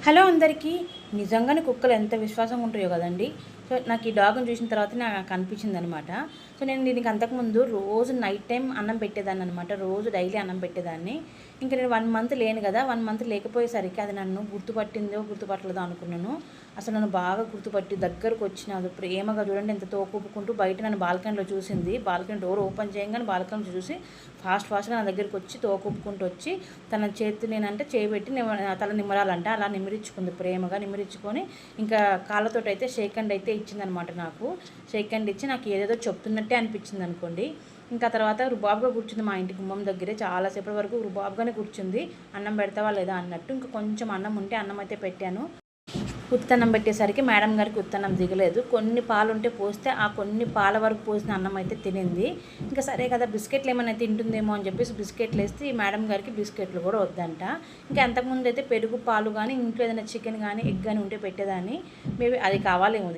Hello అందరికీ. నిజంగానే కుక్కలు ఎంత విశ్వాసంగా ఉంటాయో కదండి. సో నాకు ఈ డాగ్ని చూసిన తర్వాత నాకు అనిపించింది అనమాట. సో నేను దీనికి అంతకుముందు రోజు నైట్ టైం అన్నం పెట్టేదాన్ని అనమాట. రోజు డైలీ అన్నం పెట్టేదాన్ని. ఇంకా నేను 1 మంత్ లేను కదా, 1 మంత్ లేకపోయేసరికి అది నన్ను గుర్తుపట్టిందో గుర్తుపట్టలేదో అనుకున్నాను. అసలు నన్ను బాగా గుర్తుపట్టి దగ్గరకు వచ్చి అది ప్రేమగా చూడండి ఎంత తోకూపుకుంటూ బయట నన్ను బాల్కనీలో చూసింది. బాల్కనీ డోర్ ఓపెన్ చేయగానే బాల్కనీ చూసి ఫాస్ట్గా నా దగ్గరికి వచ్చి తోకూపుకుంటూ వచ్చి తన చేతి నేనంటే చేయబెట్టి తల నిమ్మరాలంటే అలా నిమిరించుకుంది, ప్రేమగా నిమిరించుకొని ఇంకా కాళ్ళతోటి అయితే షేక్ హ్యాండ్ అయితే ఇచ్చిందనమాట. నాకు షేక్ హ్యాండ్ ఇచ్చి నాకు ఏదేదో చెప్తున్నట్టే అనిపించింది అనుకోండి. ఇంకా తర్వాత రుబాబ్గా కూర్చుంది మా ఇంటి గుమ్మం దగ్గరే చాలాసేపటి వరకు రుబాబ్గానే కూర్చుంది. అన్నం పెడతావా లేదా అన్నట్టు. ఇంకా కొంచెం అన్నం ఉంటే అన్నం అయితే పెట్టాను. ఉత్తన్నం పెట్టేసరికి మేడం గారికి ఉత్తన్నం దిగలేదు. కొన్ని పాలు ఉంటే పోస్తే ఆ కొన్ని పాల వరకు పోసిన అన్నం అయితే తినింది. ఇంకా సరే కదా బిస్కెట్లు ఏమైనా తింటుందేమో అని చెప్పేసి బిస్కెట్లు వేస్తే ఈ మేడం గారికి బిస్కెట్లు కూడా వద్దంట. ఇంకా అంతకుముందు అయితే పెరుగు పాలు కానీ ఇంట్లో ఏదైనా చికెన్ కానీ ఎగ్ కానీ ఉంటే పెట్టేదాన్ని. మేబీ అది కావాలేమో.